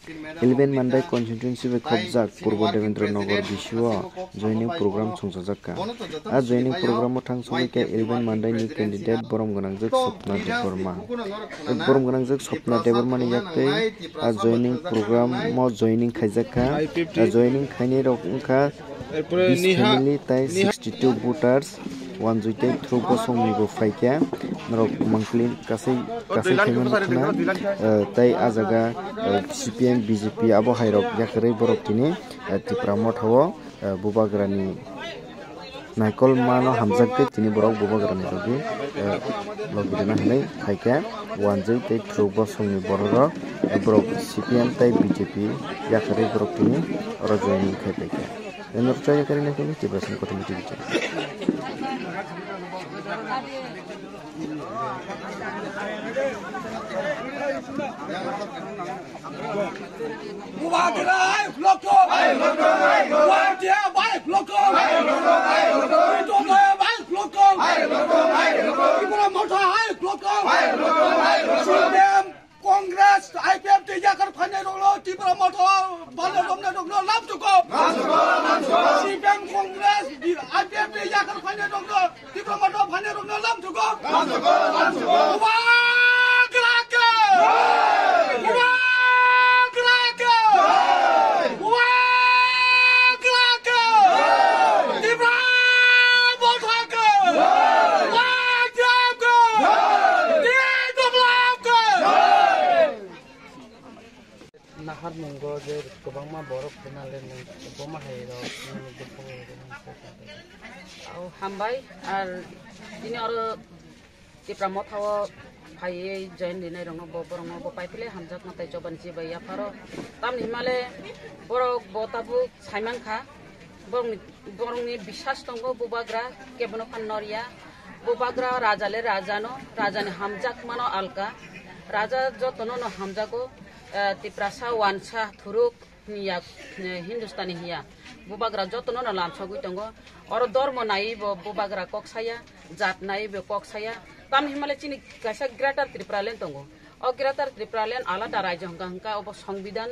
11 Mandai constituency be khobjak Purbo Devendranagar bisio joining program chungjajakka a joining program thang sumike 11 Mandai ni candidate borom ganangjak Swapna Deborma borom ganangjak Swapna Deborma ni yakte a joining program mo joining khaijakka a joining khaini rok ungkha family tai 62 voters one joite through bosong ni bo faika norok mangklin kasai themen khna tai ajaga CPM BJP abo hairok yakrei borok tini tipra mothawo bubagrani naikol mano hamjakte tini borok bubagrani rogi logidena hanai khaika one joite through bosong ni borok borok CPM tai BJP yakrei borok tini oro joining khaipaika Northern Karina kini tibasan kotumiti bicara. Bubagerai loko, wadia baik loko, itu baik loko, ibu mota baik loko, CPM Kongres IPF tidak akan pandai dulu, tiba mota pandai dulu, lam cukup. CPM Kongres IPF tidak akan pandai dulu, tiba mota pandai dulu, lam cukup. Nahar munggo je kebang ma borok kenalen boma hairo au hambai ar ini aro tipramot hawo phai join dinai rong bo borong bo paipile hamjak matai choban ji bai aparo tam himale borok botabu saiman kha borong ni bisas tongo bubagra kebono pannoria bubagra rajale rajano rajani hamjak mano alka raja jotono no hamjago tiprasa wansa thuruk niya Hindustani hiya bubagra jotono na lamsagui tongo oro dormo nai bo bubagra koksaya jat nai be koksaya tam himale chini kaisa greater Tripuralen tongo o greater Tripuralen alada rajya hangka obo সংবিধান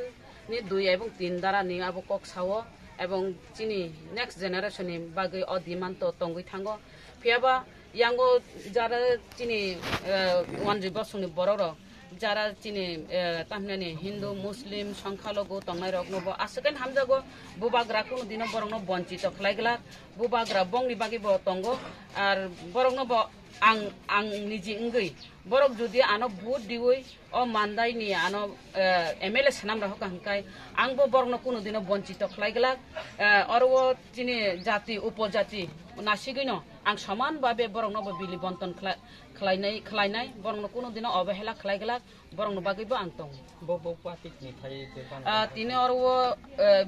ni 2 এবং 3 দ্বারা ni abo koksawo এবং chini next generation ni bagai odiman to tongui thango phiaba yango jara chini one bosuni bororo jara chini tamnani Hindu Muslim সংখ্যালঘু tongnai rok nobo asaken hamjago bubagra kono dino borong no bonchito khlaigla bubagra bongni bagi bo tongo ar borong no bo ang niji ngui borok jodi ano vote dioi o mandai ni ano MLA sanam rahok hangkai ang bo borong no kono dino bonchito khlaigla orwo chini jati upojati nasigino ang saman babe borong no bo bili bonton khlainai borong no kono dino obehela khlaigla borong no bagi bo ang tong bo patik ni thai tini orwo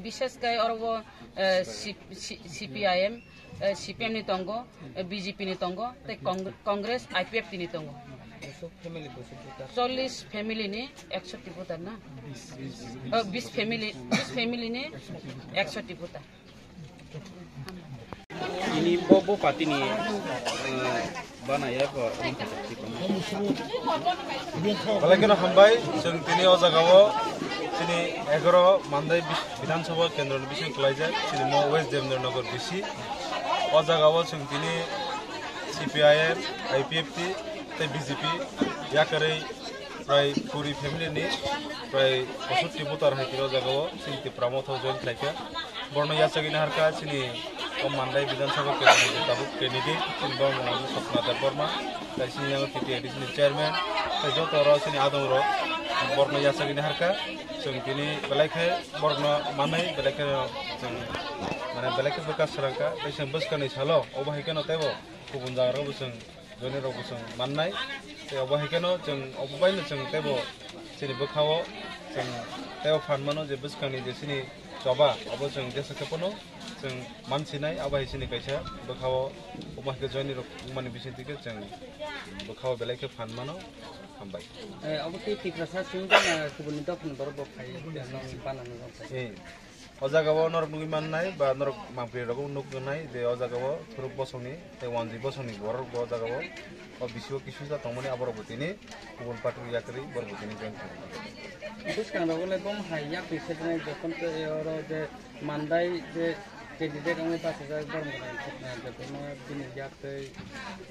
bishes kai orwo CPIM CPM ni tongo BJP ni tongo te Congress IPF ni tongo 40 family ni 160 voter na 20 family ni 160 voter ini bo pati ni bana ya ko Balakino hambai जों tini o jagao tini 11 Mandai Bidhan Sabha Kendra ni bising khlaijak tini mo West Devendranagar bisi o jagao जों tini CPIM IPF te BJP yakarei prai puri family ni prai 65 voter haitiro jagao sinti pramotho join khlaika borno yachagina harka tini o Mandai Bidhan Sabha Kendra ni tabuk candidate tini borno Swapna Deborma kaisi yang TPAD ni chairman jo toro sini adong ro borno yachagina harka जों tini belaikai borno manai belaikai जों mane belaikai bekas serangka besang beskani salo obahikano tebo kubun jaga ro besang joni ro besang mannai te obahikano जों obaino जों tebo sini bekhawo जों tebo phanmano je beskani je sini joba obo जों desa kepono जों mansinai abai sini kaisa bekhawo obahike joni ro mani bisintike जों bekhawo belaikai phanmano hambai oboti tiprasa singdana kubun dopun borbo phai nang banana jong o jagao norok nugi mannai ba norok mangpri rok nugnai de o jagao thuruk bosoni te wanji bosoni borok o jagao o bisio kisu ja tongmani aborok botini kubun patu yakri borbotini join bukan boleh bom hayak bisa dengan jepun ke euro je mandai je candidate kami pas saja bom dengan jepun mah bini jak ke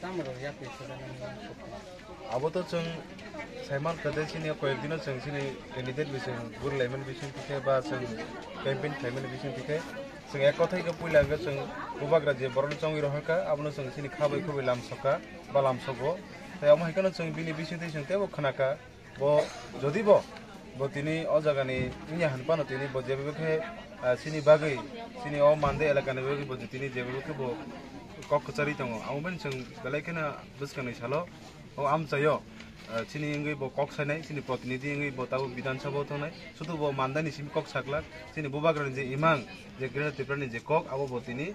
sama yak bisa dengan abo to जों साइमान कदे सिनि कयेक दिन जों सिनि candidate बिसों गुर लाइमोन बिसों थिखे बा जों कैंपेन थाइमोन बिसों थिखे जों एक कथाय के पुइलांगे जों बुबाग्रा जे बरन चंगि रहका आबनो जों सिनि खाबै खुबै लामसका बा लामसगो तायाव माइकनो जों बिनि बिसों दै जों तेबो खनाका बो जदि बो तिनि अ जागानि इनि हानपानो तिनि बो जेबेके सिनि बागै सिनि अ मानदे एलाकानि बागै बो तिनि जेबेके बो कक कचरी दङ आउमेन जों बेलायखेना बुसकानै सालो ओ आम चायो सिनि इंगै बो कक साइनाय सिनि प्रतिनिधि इंगै बो ताबो विधानसभा थानाय सुदु बो मानदानि सिम कक साकला सिनि बुबाग्रानि जे इमां जे ग्रेड टिप्रानि जे कक आबो बो तिनि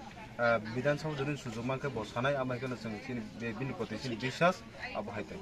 विधानसभा जदिन सुजुग मानके बो सानाय आमाइखनो जों सिनि बे बिनि प्रति सिनि बिश्वास आबो हायताय